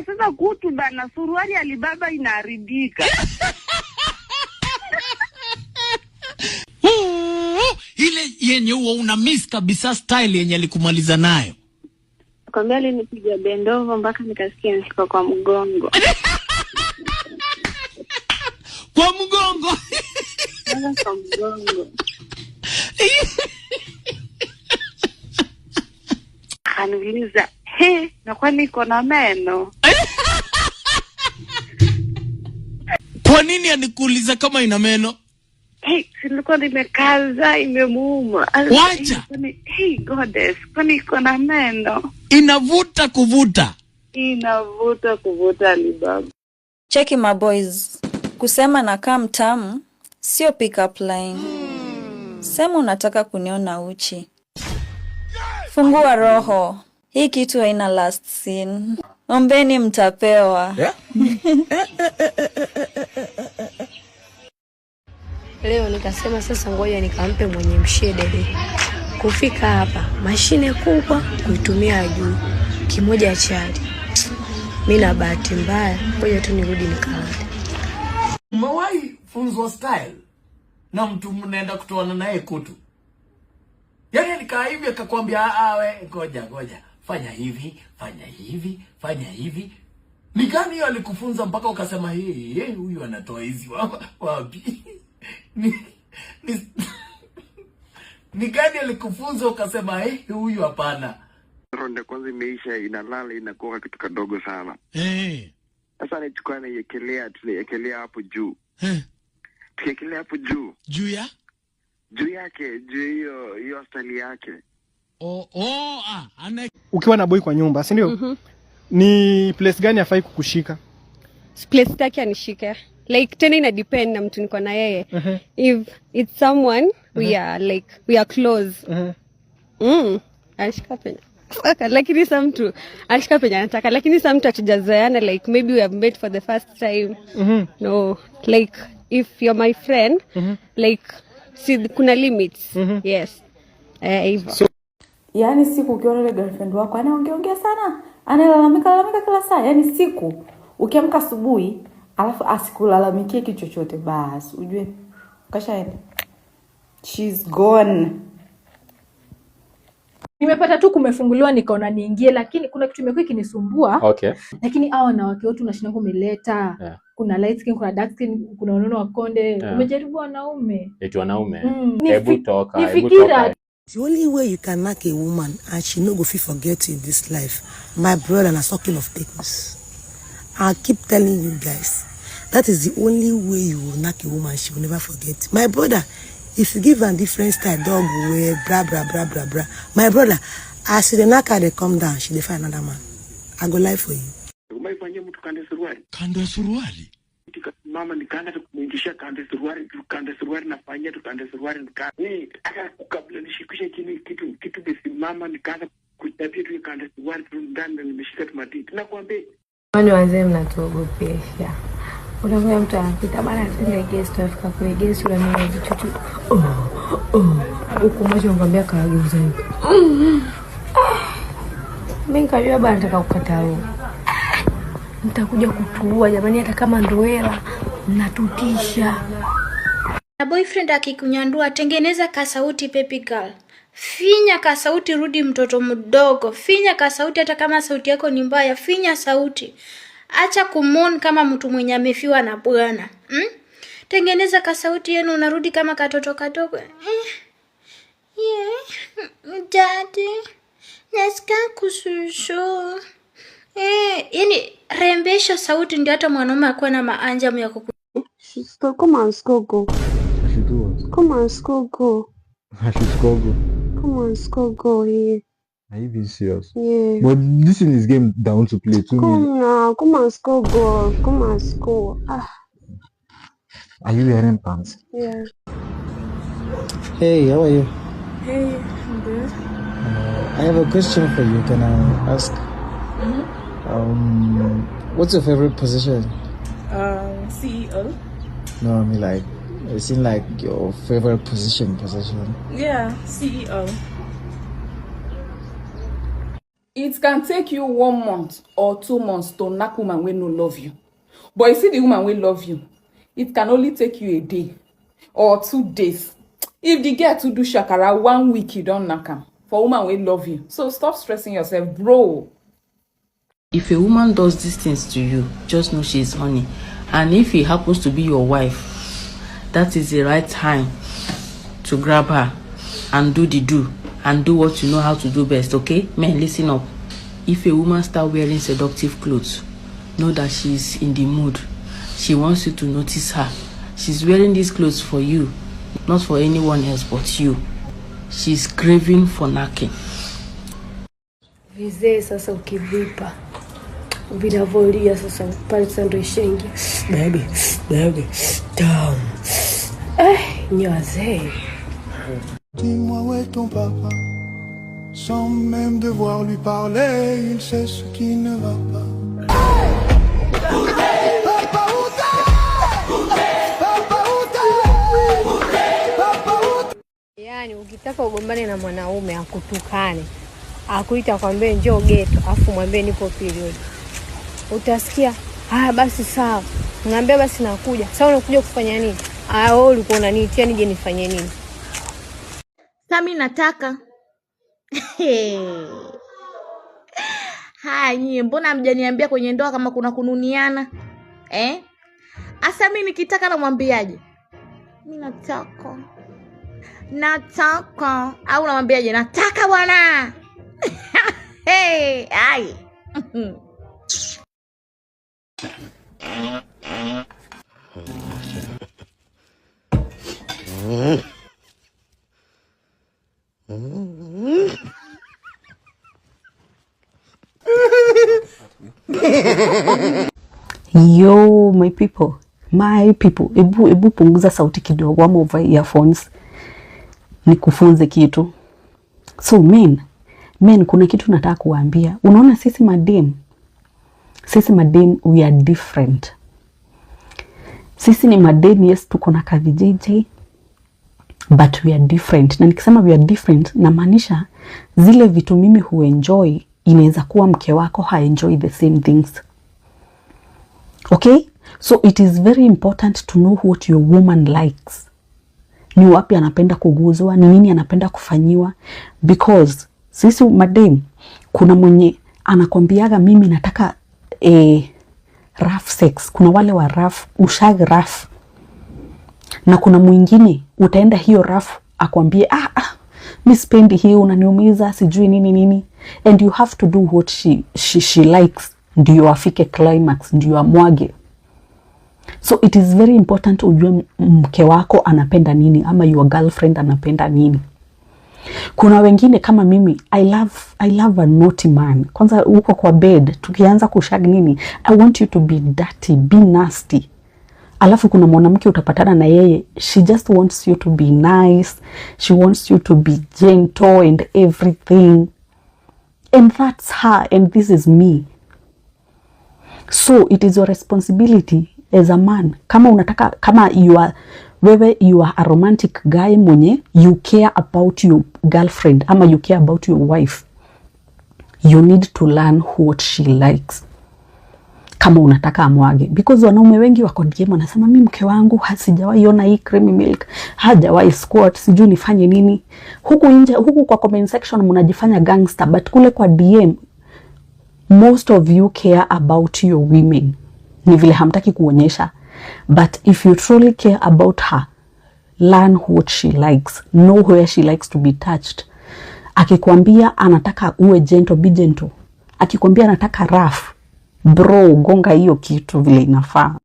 sasa kutu bana, suruali alibaba inaharibika. Ile yenye huo una miss kabisa style yenye alikumaliza nayo. Kwambia alinipiga bendovo mpaka nikasikia nishika kwa mgongo. Kwa mgongo. Kwa mgongo. Kaniuliza, na kwani niko na meno? Kwa nini anikuuliza kama ina meno? Silikuwa nimekaza, imemuuma. Wacha. Goddess, kwani niko na meno? Inavuta kuvuta. Inavuta kuvuta Alibaba. Cheki my boys. Kusema na kama mtamu sio pick up line. Sema unataka kuniona uchi. Fungua roho. Hii kitu haina last scene. Ombeni mtapewa. Leo nikasema sasa ngoja nikampe mwenye mshedede. Kufika hapa, mashine kubwa kuitumia juu. Kimoja chali. Mimi na bahati mbaya, ngoja tu nirudi nikalale. Umewahi funzwa style na mtu mnaenda kutoana naye kutu? Yaani alikaa hivi akakwambia we ngoja fanya hivi, fanya hivi. Ni gani hiyo alikufunza mpaka ukasema huyu anatoa hizi wapi? Ni gani alikufunza ukasema huyu hapana? Ronde kwanza imeisha, inalala inakuwa kitu kadogo sana. Sasa nichukua tunaekelea hapo juu. Tuekelea hapo juu. Juu ya? Juu yake, juu hiyo style yake. Ukiwa na boy kwa nyumba, si ndio? Ni place gani afai kukushika? Place yake anishike. Like tena ina depend na mtu niko na yeye. If it's someone we are close. Anishika penya. Lakini some mtu anishika penya anataka, lakini some mtu atujazoeana, like maybe we have met for the first time. No, like if you're my friend, like kuna limits. Yes. So, yani siku ukiona ile girlfriend wako anaongea sana, analalamika kila saa, yani siku ukiamka asubuhi alafu asikulalamikie kitu chochote, basi ujue kashaenda, she's gone. Nimepata tu kumefunguliwa nikaona niingie, lakini kuna kitu imekuwa kinisumbua. Okay. Lakini hao wanawake wote unashinda kumeleta. Kuna light skin, kuna dark skin, kuna wanono wa konde. Umejaribu wanaume? Eti wanaume. Hebu toka. The only way you can knock a woman and she no go fit forget you in this life, my brother, na sucking of thickness. I keep telling you guys, that is the only way you will knock a woman, she will never forget. My brother, if you give her different style, dog way, bra. My brother, as she knock her, they come down, she dey find another man. I go lie for you. Umeifanyia mtu kande suruali? Kande suruali? Mama nikaanza kumwingisha kande suruali nafanyia tukande suruali aka kabla nishikishe chini kitu basi mama nikaanza kutabia tu kande suruali tu ndani nimeshika tumatiti. Nakwambia wale wazee mnatuogopesha. Unaona mtu anapita bana sile guest afika kule guest yule mwenye vichuchu. Huko mmoja ngambia kaageuza hivi. Mimi kajua bana nataka kukata roho. Nitakuja kutuua jamani, hata kama ndoela mnatutisha. Na boyfriend akikunyandua, tengeneza kasauti baby girl. Finya kasauti, rudi mtoto mdogo. Finya kasauti hata kama sauti yako ni mbaya, finya sauti. Acha kumon kama mtu mwenye amefiwa na bwana. Tengeneza kasauti yenu, unarudi kama katoto kadogo. Daddy, nasikia kushushu. Yani rembesha sauti ndio hata mwanaume akuwa na maanjamu ya kuku. Come on, Skogo. She do what? Come on, Skogo. She's Skogo. Come on, Skogo here. Are you being serious? Yeah. But this is game down to play too. Come now, come on, Skogo. Come on, Skogo. Are you wearing pants? Yeah. Hey, how are you? Hey, I'm good. I have a question for you. Can I ask? What's your favorite position? CEO. No, I mean like, it seems like your favorite position. Yeah, CEO. It can take you 1 month or 2 months to knock woman wey no love you. But you see the woman wey love you, it can only take you a day or 2 days. If the girl to do shakara 1 week, you don't knock am. For woman wey love you. So stop stressing yourself, bro. If a woman does these things to you, just know she's honey. And if he happens to be your wife, that is the right time to grab her and do and do what you know how to do best, okay? Men, listen up. If a woman start wearing seductive clothes, know that she's in the mood. She wants you to notice her. She's wearing these clothes for you, not for anyone else but you. She's craving for knacking. Vizee sasa ukivipa vinavolia sasa pale sando ishengi baby down nyaze. Dis-moi où est ton papa, sans même devoir lui parler, il sait ce qui ne va pas. Yani ukitaka ugombane na mwanaume akutukane, akuita kwambie njoo geto, afu mwambie nipo period, utasikia haya basi sawa. Ngambia basi nakuja. Sasa unakuja kufanya nini? Wewe ulikuwa unaniitia nije nifanye nini? Sami nataka. Haya nyie, mbona mjaniambia kwenye ndoa kama kuna kununiana? Asa mimi nikitaka namwambiaje? Mimi nataka. Au namwambiaje? Nataka bwana. Ai. Yo, my people, ebu punguza sauti kidogo ama over earphones nikufunze kitu. So men, kuna kitu nataka kuambia. Unaona sisi madem, we are different. Sisi ni madem, yes, tuko na kavi JJ, but we are different. Na nikisema we are different, namaanisha zile vitu mimi huenjoy, inaweza kuwa mke wako haenjoy the same things. Okay? So it is very important to know what your woman likes. Ni wapi anapenda kuguzwa, ni nini anapenda kufanyiwa. Because sisi madem, kuna mwenye anakwambiaga mimi nataka rough sex. Kuna wale wa rough, ushag rough. Na kuna mwingine utaenda hiyo rough akwambie mimi sipendi hiyo, unaniumiza, sijui nini. And you have to do what she likes, ndio afike climax, ndio amwage. So it is very important ujue mke wako anapenda nini, ama your girlfriend anapenda nini. Kuna wengine kama mimi, I love a naughty man. Kwanza uko kwa bed, tukianza kushag nini, I want you to be dirty, be nasty. Alafu kuna mwanamke utapatana na yeye, she just wants you to be nice, she wants you to be gentle and everything. And that's her, and this is me. So it is your responsibility as a man. Kama unataka, kama you are a romantic guy mwenye you care about your girlfriend, ama you care about your wife, you need to learn what she likes. Kama unataka amwage. Because wanaume wengi wako DM wanasema mimi mke wangu hasijawahi ona hii creamy milk, hajawahi squirt, sijui nifanye nini. Huku nje, huku kwa comment section mnajifanya gangster, but kule kwa DM most of you care about your women. Ni vile hamtaki kuonyesha. But if you truly care about her, learn what she likes. Know where she likes to be touched. Akikwambia anataka uwe gentle, be gentle. Akikwambia anataka rough, bro, gonga hiyo kitu vile inafaa.